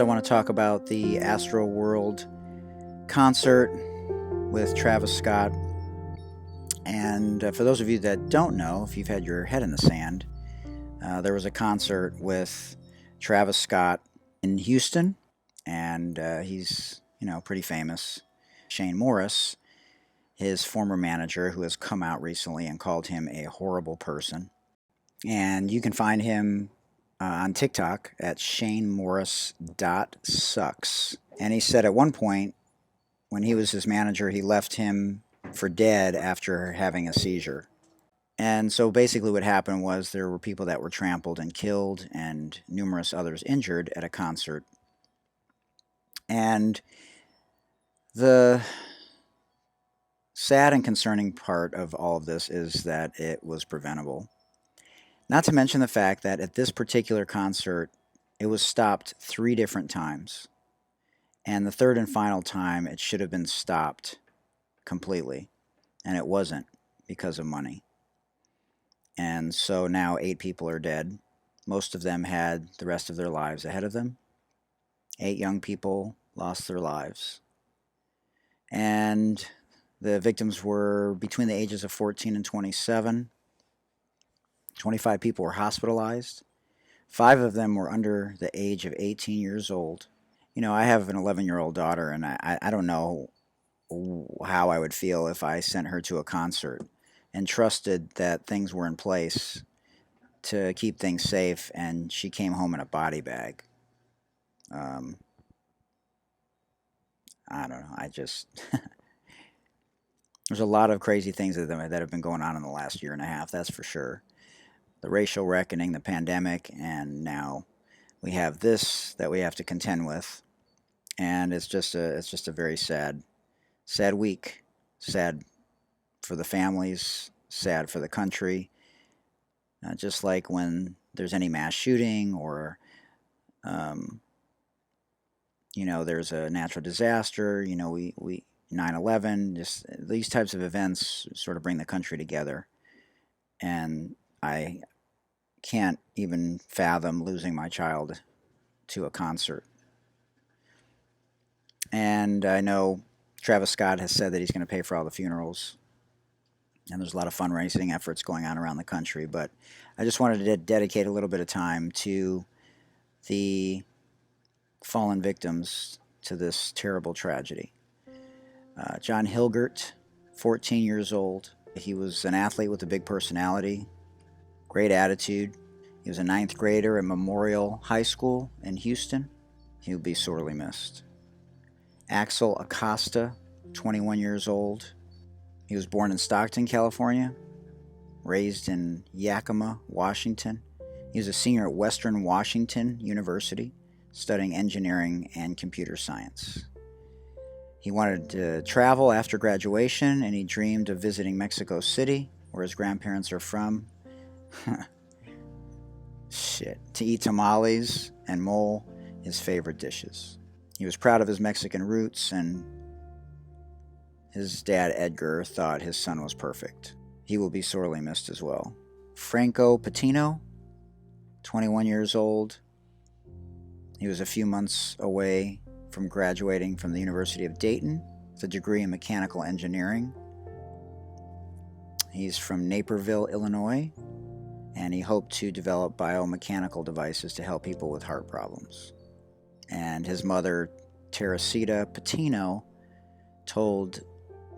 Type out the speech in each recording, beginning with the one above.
I want to talk about the Astroworld concert with Travis Scott. And for those of you that don't know, if you've had your head in the sand, there was a concert with Travis Scott in Houston, and he's, pretty famous. Shane Morris, his former manager, who has come out recently and called him a horrible person. And you can find him on TikTok at shanemorris.sucks. And he said at one point, when he was his manager, he left him for dead after having a seizure. And so basically, what happened was there were people that were trampled and killed, and numerous others injured at a concert. And the sad and concerning part of all of this is that it was preventable. Not to mention the fact that at this particular concert, it was stopped 3 different times. And the third and final time, it should have been stopped completely. And it wasn't because of money. And so now 8 people are dead. Most of them had the rest of their lives ahead of them. 8 young people lost their lives. And the victims were between the ages of 14 and 27. 25 people were hospitalized. 5 of them were under the age of 18 years old. I have an 11-year-old daughter, and I don't know how I would feel if I sent her to a concert and trusted that things were in place to keep things safe, and she came home in a body bag. I don't know. There's a lot of crazy things that have been going on in the last year and a half, that's for sure. The racial reckoning, the pandemic, and now we have this that we have to contend with. And it's just a very sad week. Sad for the families, sad for the country. Just like when there's any mass shooting or, there's a natural disaster, we 9/11, just these types of events sort of bring the country together. And I can't even fathom losing my child to a concert. And I know Travis Scott has said that he's going to pay for all the funerals. And there's a lot of fundraising efforts going on around the country. But I just wanted to dedicate a little bit of time to the fallen victims to this terrible tragedy. John Hilgert, 14 years old. He was an athlete with a big personality, great attitude. He was a 9th grader at Memorial High School in Houston. He will be sorely missed. Axel Acosta, 21 years old. He was born in Stockton, California, raised in Yakima, Washington. He was a senior at Western Washington University, studying engineering and computer science. He wanted to travel after graduation, and he dreamed of visiting Mexico City, where his grandparents are from. To eat tamales and mole, his favorite dishes. He was proud of his Mexican roots, and his dad, Edgar, thought his son was perfect. He will be sorely missed as well. Franco Patino, 21 years old. He was a few months away from graduating from the University of Dayton with a degree in mechanical engineering. He's from Naperville, Illinois, and he hoped to develop biomechanical devices to help people with heart problems. And his mother, Teresita Patino, told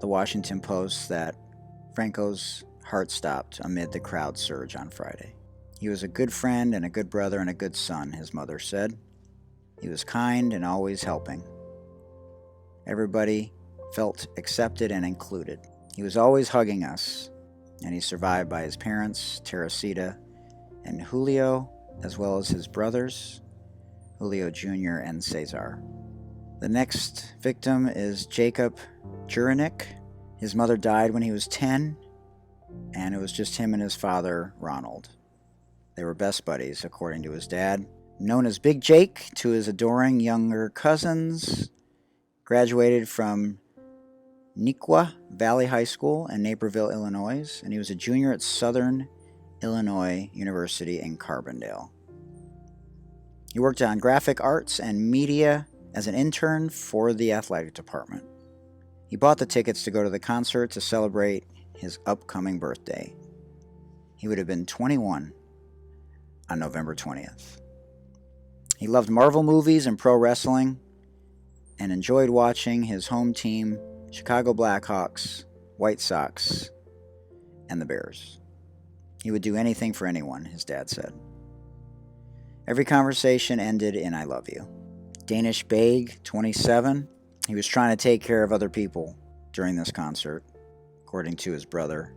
the Washington Post that Franco's heart stopped amid the crowd surge on Friday. He was a good friend and a good brother and a good son, his mother said. He was kind and always helping. Everybody felt accepted and included. He was always hugging us, and he's survived by his parents, Teresita and Julio, as well as his brothers, Julio Jr. and Cesar. The next victim is Jacob Jurinek. His mother died when he was 10, and it was just him and his father, Ronald. They were best buddies, according to his dad. Known as Big Jake to his adoring younger cousins, graduated from Neuqua Valley High School in Naperville, Illinois, and he was a junior at Southern Illinois University in Carbondale. He worked on graphic arts and media as an intern for the athletic department. He bought the tickets to go to the concert to celebrate his upcoming birthday. He would have been 21 on November 20th. He loved Marvel movies and pro wrestling and enjoyed watching his home team, Chicago Blackhawks, White Sox, and the Bears. He would do anything for anyone, his dad said. Every conversation ended in "I love you." Danish Baig, 27. He was trying to take care of other people during this concert, according to his brother.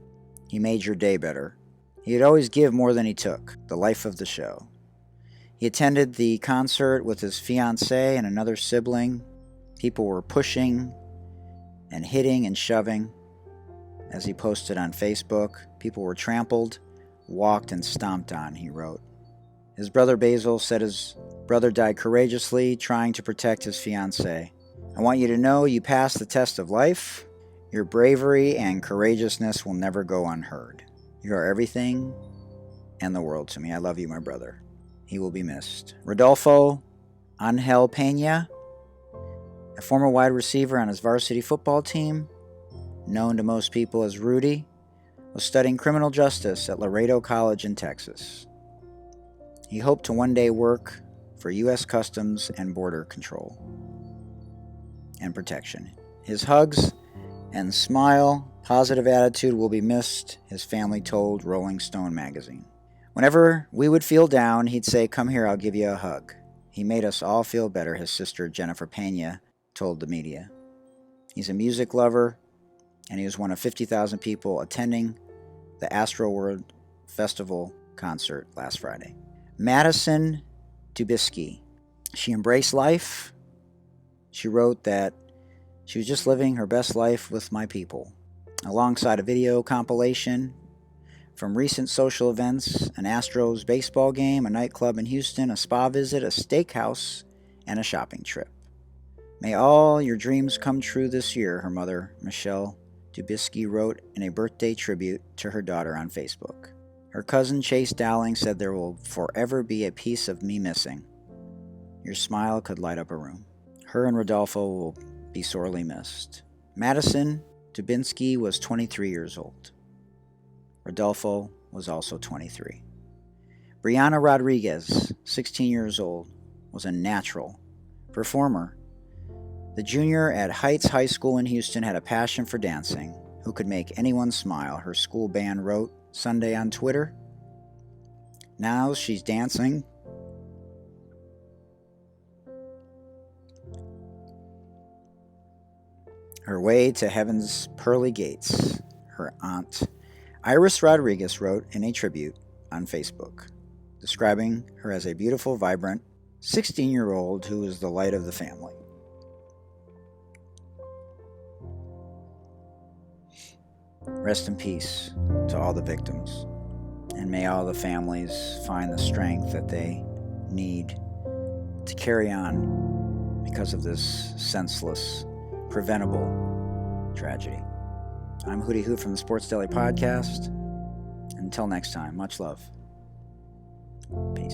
He made your day better. He'd always give more than he took, the life of the show. He attended the concert with his fiancée and another sibling. People were pushing and hitting and shoving. As he posted on Facebook, people were trampled, walked, and stomped on, he wrote. His brother Basil said his brother died courageously, trying to protect his fiancée. "I want you to know you passed the test of life. Your bravery and courageousness will never go unheard. You are everything and the world to me. I love you, my brother." He will be missed. Rodolfo Angel Peña, a former wide receiver on his varsity football team, known to most people as Rudy, was studying criminal justice at Laredo College in Texas. He hoped to one day work for U.S. Customs and Border Control and Protection. His hugs and smile, positive attitude will be missed, his family told Rolling Stone magazine. Whenever we would feel down, he'd say, "Come here, I'll give you a hug." He made us all feel better, his sister Jennifer Pena told the media. He's a music lover, and he was one of 50,000 people attending the Astroworld Festival concert last Friday. Madison Dubiski. She embraced life. She wrote that she was just living her best life with my people. Alongside a video compilation from recent social events, an Astros baseball game, a nightclub in Houston, a spa visit, a steakhouse, and a shopping trip. "May all your dreams come true this year," her mother, Michelle Dubiski, wrote in a birthday tribute to her daughter on Facebook. Her cousin Chase Dowling said, "There will forever be a piece of me missing. Your smile could light up a room." Her and Rodolfo will be sorely missed. Madison Dubiski was 23 years old. Rodolfo was also 23. Brianna Rodriguez, 16 years old, was a natural performer. The junior at Heights High School in Houston had a passion for dancing, who could make anyone smile, her school band wrote Sunday on Twitter. Now she's dancing her way to heaven's pearly gates, her aunt Iris Rodriguez wrote in a tribute on Facebook, describing her as a beautiful, vibrant 16-year-old who is the light of the family. Rest in peace to all the victims, and may all the families find the strength that they need to carry on because of this senseless, preventable tragedy. I'm Hootie Hoo from the Sports Daily Podcast. Until next time, much love. Peace.